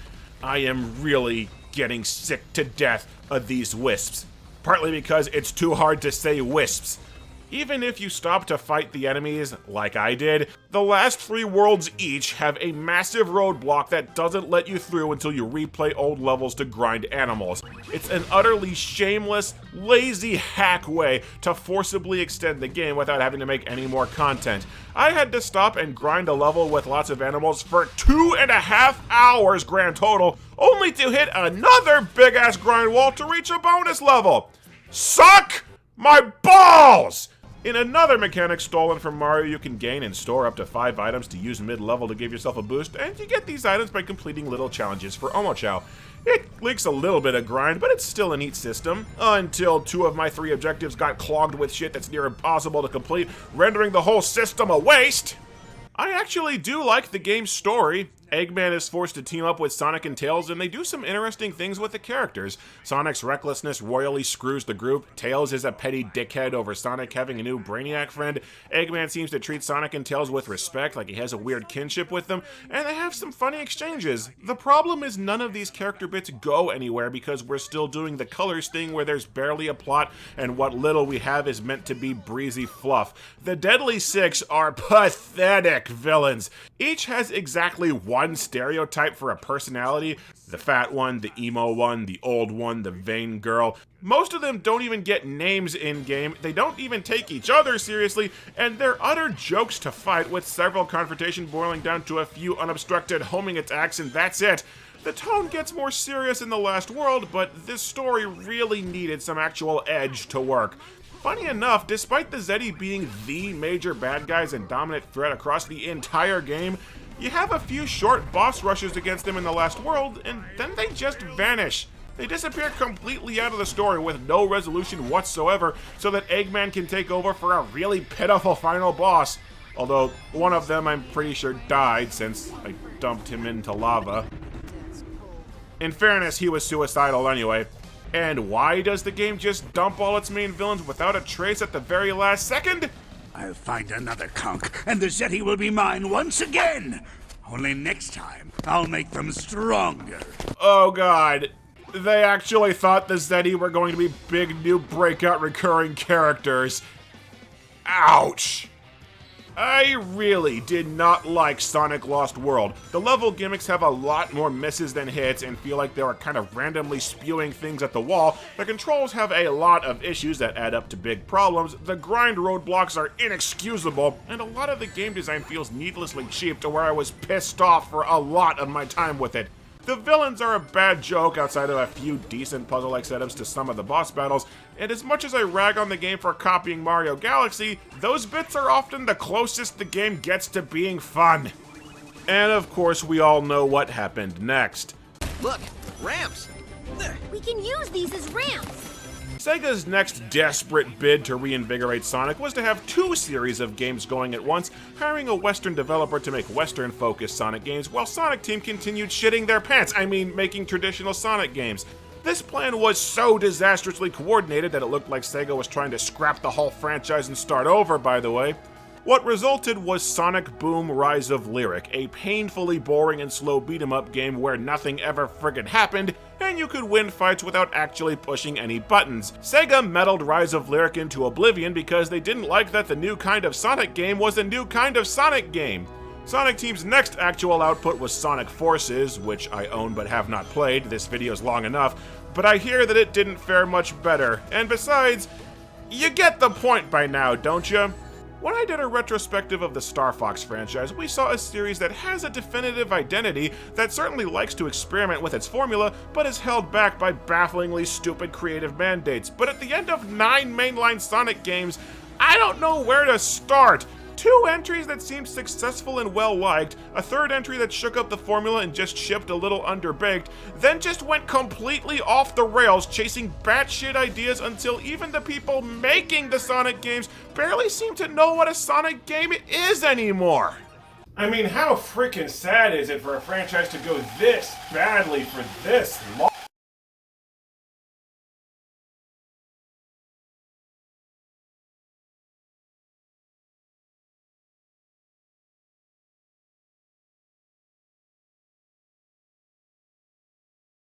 I am really getting sick to death of these wisps, partly because it's too hard to say wisps. Even if you stop to fight the enemies, like I did, the last 3 worlds each have a massive roadblock that doesn't let you through until you replay old levels to grind animals. It's an utterly shameless, lazy hack way to forcibly extend the game without having to make any more content. I had to stop and grind a level with lots of animals for 2.5 hours grand total, only to hit another big-ass grind wall to reach a bonus level. Suck my balls! In another mechanic stolen from Mario, you can gain and store up to 5 items to use mid-level to give yourself a boost, and you get these items by completing little challenges for Omochao. It leaks a little bit of grind, but it's still a neat system, until 2 of my 3 objectives got clogged with shit that's near impossible to complete, rendering the whole system a waste. I actually do like the game's story. Eggman is forced to team up with Sonic and Tails, and they do some interesting things with the characters. Sonic's recklessness royally screws the group. Tails is a petty dickhead over Sonic having a new Brainiac friend. Eggman seems to treat Sonic and Tails with respect, like he has a weird kinship with them, and they have some funny exchanges. The problem is none of these character bits go anywhere because we're still doing the colors thing where there's barely a plot, and what little we have is meant to be breezy fluff. The Deadly Six are pathetic villains. Each has exactly one stereotype for a personality: the fat one, the emo one, the old one, the vain girl. Most of them don't even get names in-game, they don't even take each other seriously, and they're utter jokes to fight, with several confrontations boiling down to a few unobstructed homing attacks, and that's it. The tone gets more serious in the last world, but this story really needed some actual edge to work. Funny enough, despite the Zeddy being the major bad guys and dominant threat across the entire game, you have a few short boss rushes against them in the last world, and then they just vanish. They disappear completely out of the story with no resolution whatsoever, so that Eggman can take over for a really pitiful final boss. Although, one of them I'm pretty sure died since I dumped him into lava. In fairness, he was suicidal anyway. And why does the game just dump all its main villains without a trace at the very last second? I'll find another conch, and the Zeti will be mine once again! Only next time, I'll make them stronger. Oh god. They actually thought the Zeti were going to be big new breakout recurring characters. Ouch. I really did not like Sonic Lost World. The level gimmicks have a lot more misses than hits and feel like they were kind of randomly spewing things at the wall. The controls have a lot of issues that add up to big problems. The grind roadblocks are inexcusable, and a lot of the game design feels needlessly cheap to where I was pissed off for a lot of my time with it. The villains are a bad joke outside of a few decent puzzle-like setups to some of the boss battles, and as much as I rag on the game for copying Mario Galaxy, those bits are often the closest the game gets to being fun. And of course, we all know what happened next. Look, ramps. We can use these as ramps. Sega's next desperate bid to reinvigorate Sonic was to have 2 series of games going at once, hiring a Western developer to make Western-focused Sonic games, while Sonic Team continued shitting their pants, making traditional Sonic games. This plan was so disastrously coordinated that it looked like Sega was trying to scrap the whole franchise and start over, by the way. What resulted was Sonic Boom Rise of Lyric, a painfully boring and slow beat-em-up game where nothing ever friggin' happened, and you could win fights without actually pushing any buttons. Sega meddled Rise of Lyric into oblivion because they didn't like that the new kind of Sonic game was a new kind of Sonic game. Sonic Team's next actual output was Sonic Forces, which I own but have not played. This video's long enough, but I hear that it didn't fare much better, and besides, you get the point by now, don't you? When I did a retrospective of the Star Fox franchise, we saw a series that has a definitive identity, that certainly likes to experiment with its formula, but is held back by bafflingly stupid creative mandates. But at the end of 9 mainline Sonic games, I don't know where to start. 2 entries that seemed successful and well-liked, a 3rd entry that shook up the formula and just shipped a little underbaked, then just went completely off the rails, chasing batshit ideas until even the people making the Sonic games barely seem to know what a Sonic game is anymore. I mean, how freaking sad is it for a franchise to go this badly for this long?